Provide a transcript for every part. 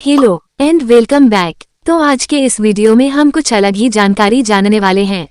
Hello and welcome back. तो आज के इस वीडियो में हम कुछ अलग ही जानकारी जानने वाले हैं।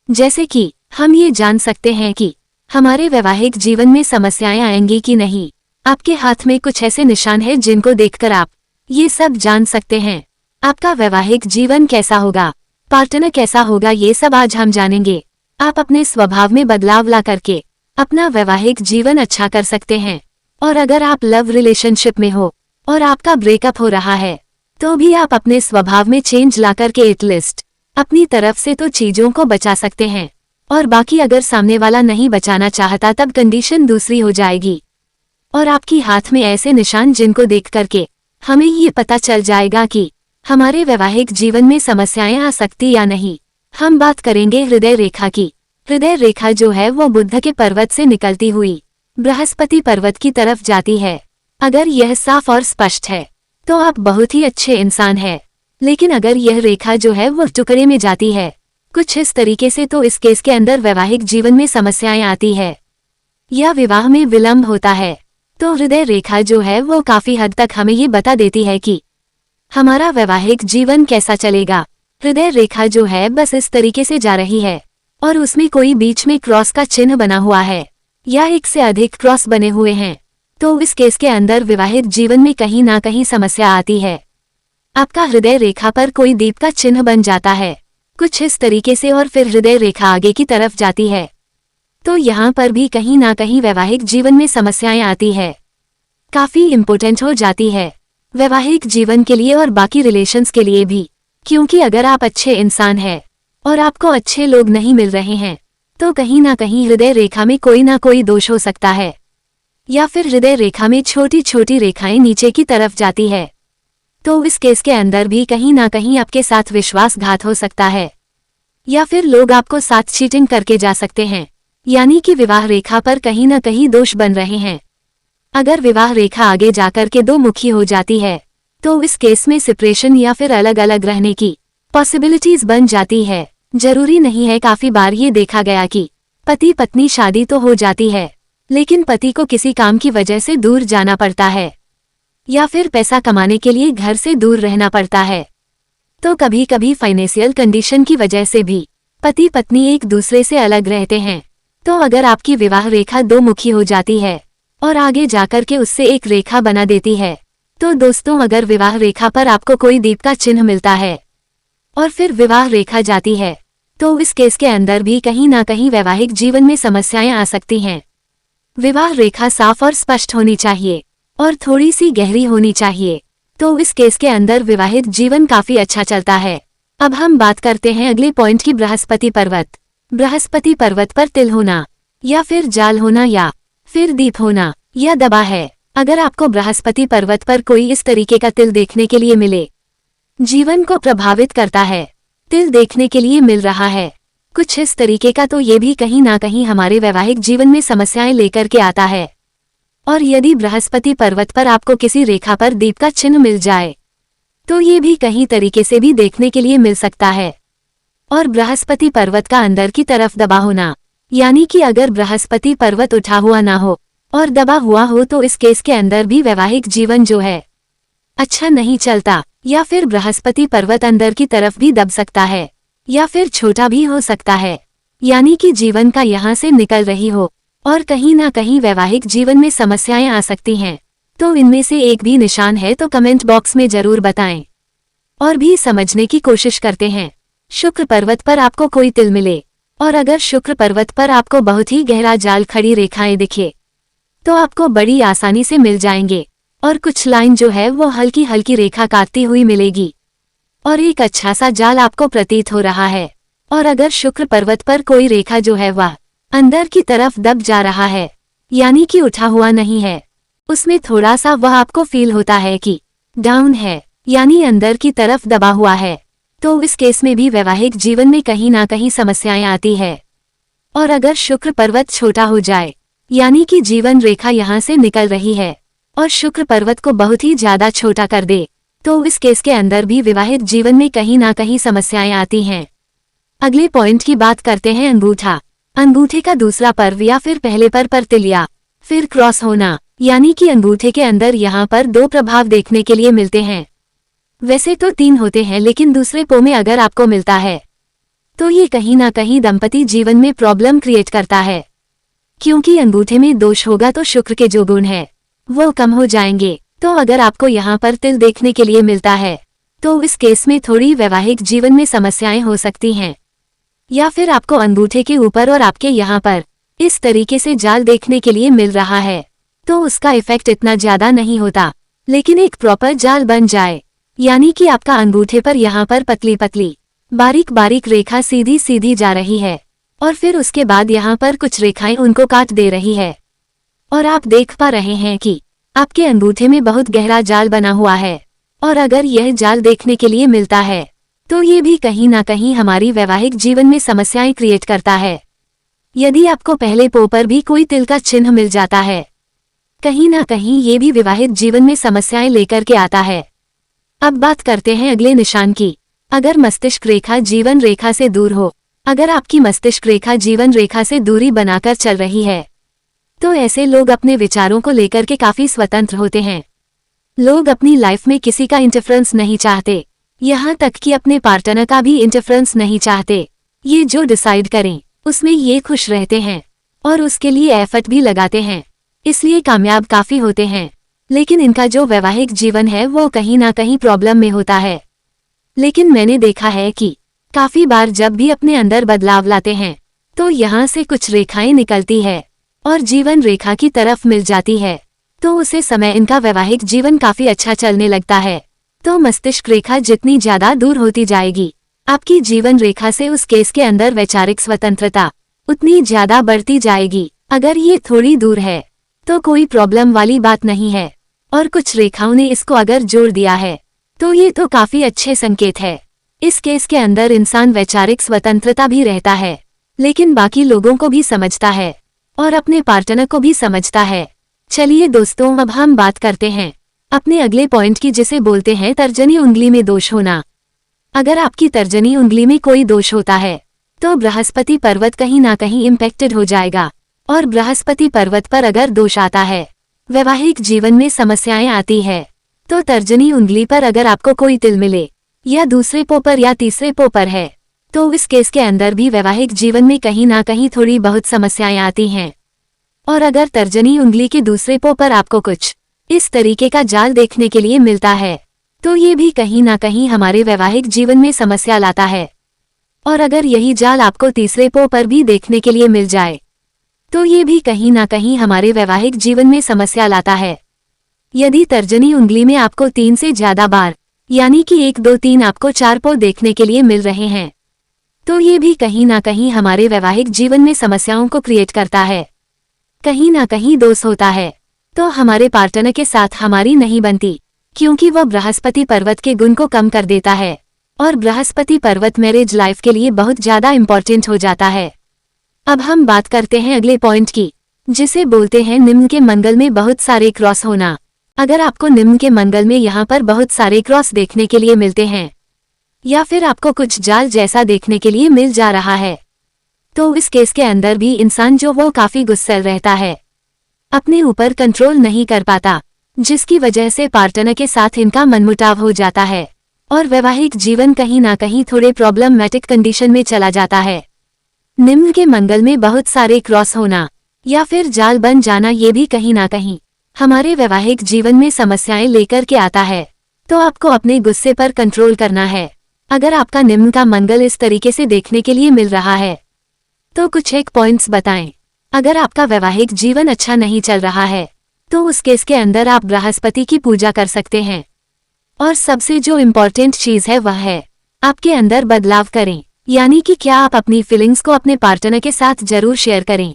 जैसे कि हम ये जान सकते हैं कि हमारे वैवाहिक जीवन में समस्याएं आएंगी कि नहीं। आपके हाथ में कुछ ऐसे निशान हैं जिनको देखकर आप ये सब जान सकते हैं। आपका वैवाहिक जीवन कैसा होगा, पार्टनर कैसा होगा, ये सब आज हम जानेंगे। आप अपने स्वभाव में बदलाव ला करके अपना वैवाहिक जीवन अच्छा कर सकते हैं। और अगर आप लव रिलेशनशिप में हो और आपका ब्रेकअप हो रहा है तो भी आप अपने स्वभाव में चेंज ला करके एटलीस्ट अपनी तरफ से तो चीजों को बचा सकते हैं। और बाकी अगर सामने वाला नहीं बचाना चाहता तब कंडीशन दूसरी हो जाएगी। और आपकी हाथ में ऐसे निशान जिनको देख करके हमें ये पता चल जाएगा कि हमारे वैवाहिक जीवन में समस्याएं आ सकती या नहीं। हम बात करेंगे हृदय रेखा की। हृदय रेखा जो है वो बुध के पर्वत से निकलती हुई बृहस्पति पर्वत की तरफ जाती है। अगर यह साफ और स्पष्ट है तो आप बहुत ही अच्छे इंसान हैं। लेकिन अगर यह रेखा जो है वो टुकड़े में जाती है कुछ इस तरीके से तो इस केस के अंदर वैवाहिक जीवन में समस्याएं आती है या विवाह में विलंब होता है। तो हृदय रेखा जो है वो काफी हद तक हमें ये बता देती है कि हमारा वैवाहिक जीवन कैसा चलेगा। हृदय रेखा जो है बस इस तरीके से जा रही है और उसमें कोई बीच में क्रॉस का चिन्ह बना हुआ है या एक से अधिक क्रॉस बने हुए हैं तो इस केस के अंदर विवाहित जीवन में कहीं ना कहीं समस्या आती है। आपका हृदय रेखा पर कोई दीप का चिन्ह बन जाता है कुछ इस तरीके से और फिर हृदय रेखा आगे की तरफ जाती है तो यहाँ पर भी कहीं ना कहीं वैवाहिक जीवन में समस्याएं आती है, काफी इम्पोर्टेंट हो जाती है वैवाहिक जीवन के लिए और बाकी रिलेशंस के लिए भी। क्योंकि अगर आप अच्छे इंसान हैं और आपको अच्छे लोग नहीं मिल रहे हैं तो कहीं ना कहीं हृदय रेखा में कोई ना कोई दोष हो सकता है या फिर हृदय रेखा में छोटी छोटी रेखाएं नीचे की तरफ जाती है तो इस केस के अंदर भी कहीं ना कहीं आपके साथ विश्वासघात हो सकता है या फिर लोग आपको साथ चीटिंग करके जा सकते हैं। यानी कि विवाह रेखा पर कहीं ना कहीं दोष बन रहे हैं। अगर विवाह रेखा आगे जाकर के दो मुखी हो जाती है तो इस केस में सेपरेशन या फिर अलग अलग रहने की पॉसिबिलिटीज बन जाती है। जरूरी नहीं है, काफी बार ये देखा गया कि पति पत्नी शादी तो हो जाती है लेकिन पति को किसी काम की वजह से दूर जाना पड़ता है या फिर पैसा कमाने के लिए घर से दूर रहना पड़ता है। तो कभी कभी फाइनेंशियल कंडीशन की वजह से भी पति पत्नी एक दूसरे से अलग रहते हैं। तो अगर आपकी विवाह रेखा दो मुखी हो जाती है और आगे जाकर के उससे एक रेखा बना देती है तो दोस्तों अगर विवाह रेखा पर आपको कोई दीप का चिन्ह मिलता है और फिर विवाह रेखा जाती है तो इस केस के अंदर भी कहीं ना कहीं वैवाहिक जीवन में समस्याएं आ सकती हैं। विवाह रेखा साफ और स्पष्ट होनी चाहिए और थोड़ी सी गहरी होनी चाहिए तो इस केस के अंदर विवाहित जीवन काफी अच्छा चलता है। अब हम बात करते हैं अगले पॉइंट की, बृहस्पति पर्वत। बृहस्पति पर्वत पर तिल होना या फिर जाल होना या फिर दीप होना यह दबा है। अगर आपको बृहस्पति पर्वत पर कोई इस तरीके का तिल देखने के लिए मिले, जीवन को प्रभावित करता है, तिल देखने के लिए मिल रहा है कुछ इस तरीके का, तो ये भी कहीं ना कहीं हमारे वैवाहिक जीवन में समस्याएं लेकर के आता है। और यदि बृहस्पति पर्वत पर आपको किसी रेखा पर दीप का चिन्ह मिल जाए तो ये भी कहीं तरीके से भी देखने के लिए मिल सकता है। और बृहस्पति पर्वत का अंदर की तरफ दबा होना, यानी कि अगर बृहस्पति पर्वत उठा हुआ ना हो और दबा हुआ हो तो इस केस के अंदर भी वैवाहिक जीवन जो है अच्छा नहीं चलता। या फिर बृहस्पति पर्वत अंदर की तरफ भी दब सकता है या फिर छोटा भी हो सकता है, यानी कि जीवन का यहाँ से निकल रही हो और कहीं ना कहीं वैवाहिक जीवन में समस्याएं आ सकती हैं। तो इनमें से एक भी निशान है तो कमेंट बॉक्स में जरूर बताएं और भी समझने की कोशिश करते हैं। शुक्र पर्वत पर आपको कोई तिल मिले और अगर शुक्र पर्वत पर आपको बहुत ही गहरा जाल खड़ी रेखाएं दिखे तो आपको बड़ी आसानी से मिल जाएंगे और कुछ लाइन जो है वो हल्की हल्की रेखा काटती हुई मिलेगी और एक अच्छा सा जाल आपको प्रतीत हो रहा है। और अगर शुक्र पर्वत पर कोई रेखा जो है वह अंदर की तरफ दब जा रहा है, यानी कि उठा हुआ नहीं है, उसमें थोड़ा सा वह आपको फील होता है कि डाउन है, यानी अंदर की तरफ दबा हुआ है, तो इस केस में भी वैवाहिक जीवन में कहीं ना कहीं समस्याएं आती है। और अगर शुक्र पर्वत छोटा हो जाए, यानी कि जीवन रेखा यहाँ से निकल रही है और शुक्र पर्वत को बहुत ही ज्यादा छोटा कर दे तो इस केस के अंदर भी विवाहित जीवन में कहीं ना कहीं समस्याएं आती हैं। अगले पॉइंट की बात करते हैं, अंगूठा। अंगूठे का दूसरा पर्व या फिर पहले पर तिल या फिर क्रॉस होना, यानी कि अंगूठे के अंदर यहाँ पर दो प्रभाव देखने के लिए मिलते हैं। वैसे तो 3 होते हैं, लेकिन दूसरे पो में अगर आपको मिलता है तो ये कहीं ना कहीं दंपति जीवन में प्रॉब्लम क्रिएट करता है, क्योंकि अंगूठे में दोष होगा तो शुक्र के जो गुण है वो कम हो जाएंगे। तो अगर आपको यहाँ पर तिल देखने के लिए मिलता है तो इस केस में थोड़ी वैवाहिक जीवन में समस्याएं हो सकती हैं। या फिर आपको अंगूठे के ऊपर और आपके यहाँ पर इस तरीके से जाल देखने के लिए मिल रहा है तो उसका इफेक्ट इतना ज्यादा नहीं होता, लेकिन एक प्रॉपर जाल बन जाए, यानी कि आपका अंगूठे पर यहाँ पर पतली पतली बारीक बारीक रेखा सीधी सीधी जा रही है और फिर उसके बाद यहाँ पर कुछ रेखाएं उनको काट दे रही है और आप देख पा रहे हैं कि आपके अंगूठे में बहुत गहरा जाल बना हुआ है। और अगर यह जाल देखने के लिए मिलता है तो ये भी कहीं ना कहीं हमारी वैवाहिक जीवन में समस्याएं क्रिएट करता है। यदि आपको पहले पो पर भी कोई तिल का चिन्ह मिल जाता है, कहीं ना कहीं ये भी विवाहित जीवन में समस्याएं लेकर के आता है। अब बात करते हैं अगले निशान की। अगर मस्तिष्क रेखा जीवन रेखा से दूर हो, अगर आपकी मस्तिष्क रेखा जीवन रेखा से दूरी बनाकर चल रही है तो ऐसे लोग अपने विचारों को लेकर के काफी स्वतंत्र होते हैं। लोग अपनी लाइफ में किसी का इंटरफेरेंस नहीं चाहते, यहाँ तक कि अपने पार्टनर का भी इंटरफेरेंस नहीं चाहते। ये जो डिसाइड करें उसमें ये खुश रहते हैं और उसके लिए एफर्ट भी लगाते हैं, इसलिए कामयाब काफी होते हैं। लेकिन इनका जो वैवाहिक जीवन है वो कहीं ना कहीं प्रॉब्लम में होता है। लेकिन मैंने देखा है कि काफी बार जब भी अपने अंदर बदलाव लाते हैं तो यहाँ से कुछ रेखाएं निकलती है और जीवन रेखा की तरफ मिल जाती है, तो उसे समय इनका वैवाहिक जीवन काफी अच्छा चलने लगता है। तो मस्तिष्क रेखा जितनी ज्यादा दूर होती जाएगी, आपकी जीवन रेखा से उस केस के अंदर वैचारिक स्वतंत्रता उतनी ज्यादा बढ़ती जाएगी। अगर ये थोड़ी दूर है तो कोई प्रॉब्लम वाली बात नहीं है, और कुछ रेखाओं ने इसको अगर जोड़ दिया है तो ये तो काफी अच्छे संकेत है। इस केस के अंदर इंसान वैचारिक स्वतंत्रता भी रहता है, लेकिन बाकी लोगों को भी समझता है और अपने पार्टनर को भी समझता है। चलिए दोस्तों, अब हम बात करते हैं अपने अगले पॉइंट की, जिसे बोलते हैं तर्जनी उंगली में दोष होना। अगर आपकी तर्जनी उंगली में कोई दोष होता है तो बृहस्पति पर्वत कहीं ना कहीं इम्पैक्टेड हो जाएगा, और बृहस्पति पर्वत पर अगर दोष आता है, वैवाहिक जीवन में समस्याएं आती है। तो तर्जनी उंगली पर अगर आपको कोई तिल मिले या दूसरे पो पर या तीसरे पो पर है तो इस केस के अंदर भी वैवाहिक जीवन में कहीं ना कहीं थोड़ी बहुत समस्याएं आती हैं। और अगर तर्जनी उंगली के दूसरे पो पर आपको कुछ इस तरीके का जाल देखने के लिए मिलता है तो ये भी कहीं ना कहीं हमारे वैवाहिक जीवन में समस्या लाता है। और अगर यही जाल आपको तीसरे पो पर भी देखने के लिए मिल जाए तो ये भी कहीं ना कहीं हमारे वैवाहिक जीवन में समस्या लाता है। यदि तर्जनी उंगली में आपको 3 से ज्यादा बार, यानी कि 1 2 3 आपको 4 पो देखने के लिए मिल रहे हैं तो ये भी कहीं ना कहीं हमारे वैवाहिक जीवन में समस्याओं को क्रिएट करता है। कहीं ना कहीं दोष होता है तो हमारे पार्टनर के साथ हमारी नहीं बनती, क्योंकि वह बृहस्पति पर्वत के गुण को कम कर देता है, और बृहस्पति पर्वत मैरिज लाइफ के लिए बहुत ज्यादा इंपॉर्टेंट हो जाता है। अब हम बात करते हैं अगले पॉइंट की, जिसे बोलते हैं निम्न के मंगल में बहुत सारे क्रॉस होना। अगर आपको निम्न के मंगल में यहाँ पर बहुत सारे क्रॉस देखने के लिए मिलते हैं या फिर आपको कुछ जाल जैसा देखने के लिए मिल जा रहा है तो इस केस के अंदर भी इंसान जो वो काफी गुस्सैल रहता है, अपने ऊपर कंट्रोल नहीं कर पाता, जिसकी वजह से पार्टनर के साथ इनका मनमुटाव हो जाता है और वैवाहिक जीवन कहीं ना कहीं थोड़े प्रॉब्लमैटिक कंडीशन में चला जाता है। निम्न के मंगल में बहुत सारे क्रॉस होना या फिर जाल बन जाना, ये भी कहीं ना कहीं हमारे वैवाहिक जीवन में समस्याएं लेकर के आता है। तो आपको अपने गुस्से पर कंट्रोल करना है। अगर आपका निम्न का मंगल इस तरीके से देखने के लिए मिल रहा है तो कुछ एक पॉइंट्स बताएं। अगर आपका वैवाहिक जीवन अच्छा नहीं चल रहा है तो उस केस के अंदर आप बृहस्पति की पूजा कर सकते हैं, और सबसे जो इम्पोर्टेंट चीज है वह है आपके अंदर बदलाव करें, यानी कि क्या आप अपनी फीलिंग्स को अपने पार्टनर के साथ जरूर शेयर करें।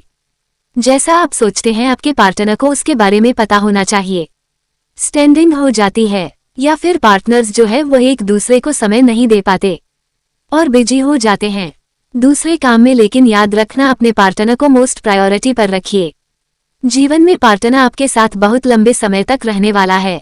जैसा आप सोचते हैं आपके पार्टनर को उसके बारे में पता होना चाहिए। स्टैंडिंग हो जाती है या फिर पार्टनर्स जो है वो एक दूसरे को समय नहीं दे पाते और बिजी हो जाते हैं दूसरे काम में, लेकिन याद रखना अपने पार्टनर को मोस्ट प्रायोरिटी पर रखिए। जीवन में पार्टनर आपके साथ बहुत लंबे समय तक रहने वाला है,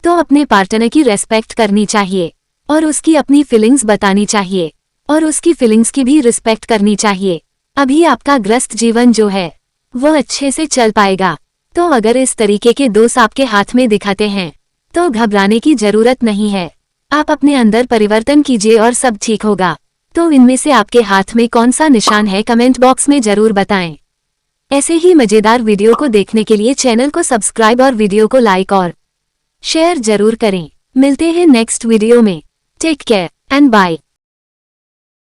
तो अपने पार्टनर की रेस्पेक्ट करनी चाहिए और उसकी अपनी फीलिंग्स बतानी चाहिए और उसकी फीलिंग्स की भी रिस्पेक्ट करनी चाहिए। अभी आपका ग्रस्त जीवन जो है वो अच्छे से चल पाएगा। तो अगर इस तरीके के दोष आपके हाथ में दिखाते हैं तो घबराने की जरूरत नहीं है। आप अपने अंदर परिवर्तन कीजिए और सब ठीक होगा। तो इनमें से आपके हाथ में कौन सा निशान है, कमेंट बॉक्स में जरूर बताएं। ऐसे ही मजेदार वीडियो को देखने के लिए चैनल को सब्सक्राइब और वीडियो को लाइक और शेयर जरूर करें। मिलते हैं नेक्स्ट वीडियो में। Take care and bye.